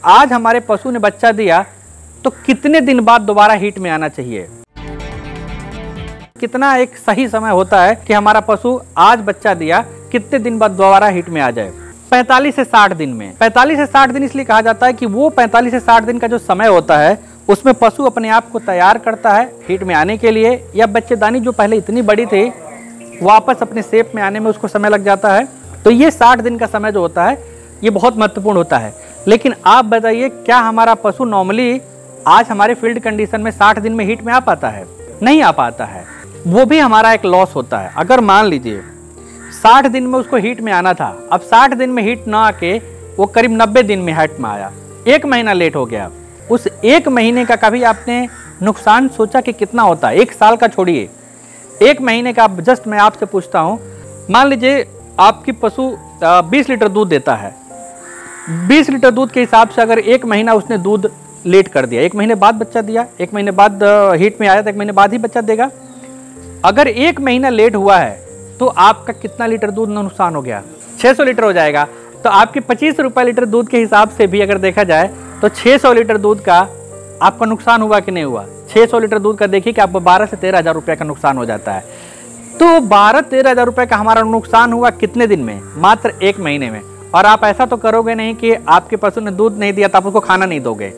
आज हमारे पशु ने बच्चा दिया तो कितने दिन बाद दोबारा हीट में आना चाहिए? कितना एक सही समय होता है कि हमारा पशु आज बच्चा दिया, कितने दिन बाद दोबारा हीट में आ जाए? 45 से 60 दिन में। 45 से 60 दिन इसलिए कहा जाता है कि वो 45 से 60 दिन का जो समय होता है उसमें पशु अपने आप को तैयार करता है हीट में आने के लिए, या बच्चेदानी जो पहले इतनी बड़ी थी वापस अपने शेप में आने में उसको समय लग जाता है। तो ये 60 दिन का समय जो होता है ये बहुत महत्वपूर्ण होता है। लेकिन आप बताइए, क्या हमारा पशु नॉर्मली आज हमारे फील्ड कंडीशन में 60 दिन में हीट में आ पाता है? नहीं आ पाता है। वो भी हमारा एक लॉस होता है। अगर मान लीजिए 60 दिन में उसको हीट में आना था, अब 60 दिन में हीट ना आके वो करीब 90 दिन में हीट में आया, 1 महीना लेट हो गया। उस 1 महीने का कभी आपने नुकसान सोचा कि कितना होता है? 1 साल का छोड़िए, 1 महीने का जस्ट मैं आपसे पूछता हूँ। मान लीजिए आपकी पशु 20 लीटर दूध देता है। 20 लीटर दूध के हिसाब से अगर 1 महीना उसने दूध लेट कर दिया, 1 महीने बाद बच्चा दिया, 1 महीने बाद हीट में आया तो 1 महीने बाद ही बच्चा देगा। अगर 1 महीना लेट हुआ है तो आपका कितना लीटर दूध नुकसान हो गया? 600 लीटर हो जाएगा। तो आपके 25 रुपये लीटर दूध के हिसाब से भी अगर देखा जाए तो 600 लीटर दूध का आपका नुकसान हुआ कि नहीं हुआ? 600 लीटर दूध का देखिए कि आपको 12 से 13 हज़ार रुपये का नुकसान हो जाता है। तो 12-13 हज़ार रुपये का हमारा नुकसान हुआ कितने दिन में? मात्र 1 महीने में। और आप ऐसा तो करोगे नहीं कि आपके पशु ने दूध नहीं दिया तो आप उसको खाना नहीं दोगे।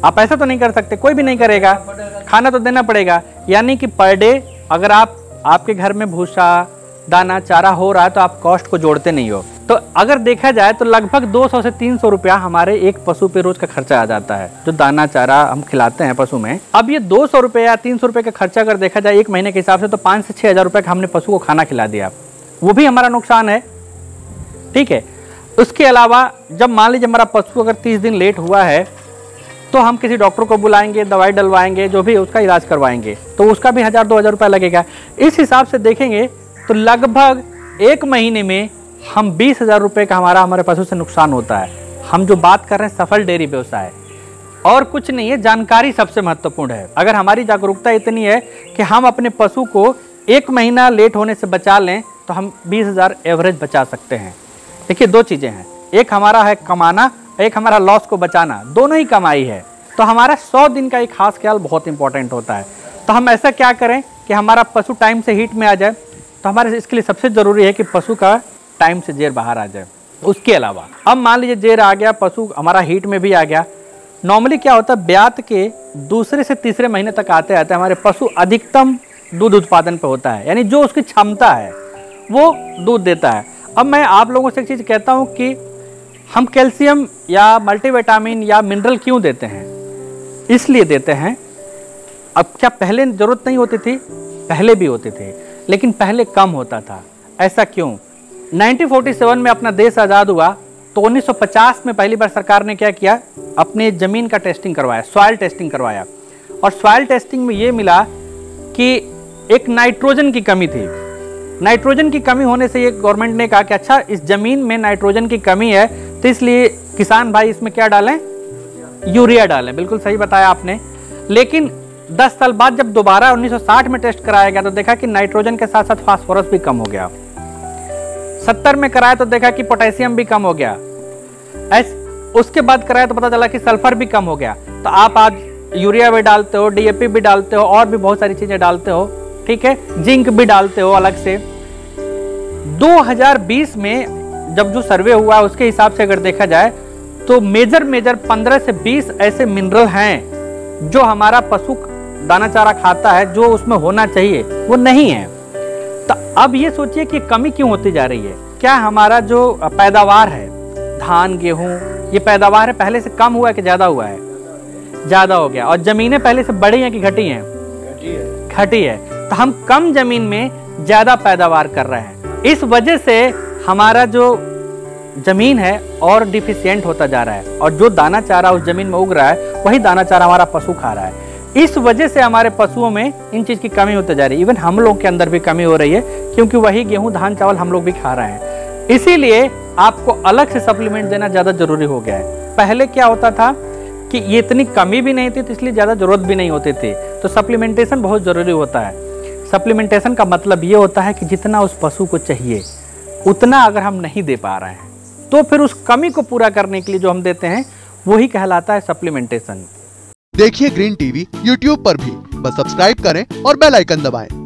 आप ऐसा तो नहीं कर सकते, कोई भी नहीं करेगा, खाना तो देना पड़ेगा। यानी कि पर डे अगर आपके घर में भूसा, दाना, चारा हो रहा है तो आप कॉस्ट को जोड़ते नहीं हो। तो अगर देखा जाए तो लगभग 200 से 300 रुपया हमारे एक पशु पे रोज का खर्चा आ जाता है, जो दाना चारा हम खिलाते हैं पशु में। अब ये 200 रुपये या 300 रुपये का खर्चा अगर देखा जाए 1 महीने के हिसाब से तो 5 से 6 हज़ार रुपये का हमने पशु को खाना खिला दिया, वो भी हमारा नुकसान है। ठीक है। उसके अलावा जब मान लीजिए हमारा पशु अगर 30 दिन लेट हुआ है तो हम किसी डॉक्टर को बुलाएंगे, दवाई डलवाएंगे, जो भी उसका इलाज करवाएंगे, तो उसका भी 1000-2000 रुपया लगेगा। इस हिसाब से देखेंगे तो लगभग 1 महीने में हम 20,000 रुपये का हमारे पशु से नुकसान होता है। हम जो बात कर रहे हैं सफल डेयरी व्यवसाय, और कुछ नहीं है, जानकारी सबसे महत्वपूर्ण है। अगर हमारी जागरूकता इतनी है कि हम अपने पशु को 1 महीना लेट होने से बचा लें तो हम 20,000 एवरेज बचा सकते हैं। देखिए 2 चीज़ें हैं, एक हमारा है कमाना, एक हमारा लॉस को बचाना, दोनों ही कमाई है। तो हमारा 100 दिन का एक खास ख्याल बहुत इंपॉर्टेंट होता है। तो हम ऐसा क्या करें कि हमारा पशु टाइम से हीट में आ जाए? तो हमारे इसके लिए सबसे ज़रूरी है कि पशु का टाइम से जेर बाहर आ जाए। उसके अलावा अब मान लीजिए जेर आ गया, पशु हमारा हीट में भी आ गया। नॉर्मली क्या होता है, ब्यात के दूसरे से तीसरे महीने तक आते आते हमारे पशु अधिकतम दूध उत्पादन पे होता है, यानी जो उसकी क्षमता है वो दूध देता है। अब मैं आप लोगों से एक चीज़ कहता हूँ कि हम कैल्शियम या मल्टीविटामिन या मिनरल क्यों देते हैं? इसलिए देते हैं, अब क्या पहले ज़रूरत नहीं होती थी? पहले भी होती थी, लेकिन पहले कम होता था। ऐसा क्यों? 1947 में अपना देश आज़ाद हुआ तो 1950 में पहली बार सरकार ने क्या किया, अपने ज़मीन का टेस्टिंग करवाया, सॉइल टेस्टिंग करवाया। और सॉइल टेस्टिंग में ये मिला कि एक नाइट्रोजन की कमी थी। नाइट्रोजन की कमी होने से ये गवर्नमेंट ने कहा कि अच्छा इस ज़मीन में नाइट्रोजन की कमी है तो इसलिए किसान भाई इसमें क्या डालें, यूरिया डालें। बिल्कुल सही बताया आपने। लेकिन 10 साल बाद जब दोबारा 1960 में टेस्ट कराया गया तो देखा कि नाइट्रोजन के साथ साथ फास्फोरस भी कम हो गया। 70 में कराया तो देखा कि पोटेशियम भी कम हो गया। उसके बाद कराया तो पता चला कि सल्फर भी कम हो गया। तो आप आज यूरिया भी डालते हो, DAP भी डालते हो, और भी बहुत सारी चीजें डालते हो, ठीक है, जिंक भी डालते हो अलग से। 2020 में जब जो सर्वे हुआ है उसके हिसाब से अगर देखा जाए तो मेजर 15 से 20 ऐसे मिनरल हैं जो हमारा पशु दाना चारा खाता है, जो उसमें होना चाहिए वो नहीं है। तो अब ये सोचिए कि कमी क्यों होती जा रही है। क्या हमारा जो पैदावार है, धान गेहूं, ये पैदावार है पहले से कम हुआ है कि ज्यादा हुआ है? ज्यादा हो गया। और जमीनें पहले से बढ़ी हैं कि घटी हैं? घटी है। तो हम कम जमीन में ज्यादा पैदावार कर रहे हैं। इस वजह से हमारा जो जमीन है और डिफिशियंट होता जा रहा है, और जो दाना चारा उस जमीन में उग रहा है वही दाना चारा हमारा पशु खा रहा है। इस वजह से हमारे पशुओं में इन चीज की कमी होती जा रही है। इवन हम लोग के अंदर भी कमी हो रही है, क्योंकि वही गेहूं धान चावल हम लोग भी खा रहे हैं। इसीलिए आपको अलग से सप्लीमेंट देना ज्यादा जरूरी हो गया है। पहले क्या होता था कि ये इतनी कमी भी नहीं थी तो इसलिए ज्यादा जरूरत भी नहीं होती थी। तो सप्लीमेंटेशन बहुत जरूरी होता है। सप्लीमेंटेशन का मतलब ये होता है कि जितना उस पशु को चाहिए उतना अगर हम नहीं दे पा रहे हैं तो फिर उस कमी को पूरा करने के लिए जो हम देते हैं वही कहलाता है सप्लीमेंटेशन। देखिए ग्रीन टीवी यूट्यूब पर भी, बस सब्सक्राइब करें और बेल आइकन दबाएं।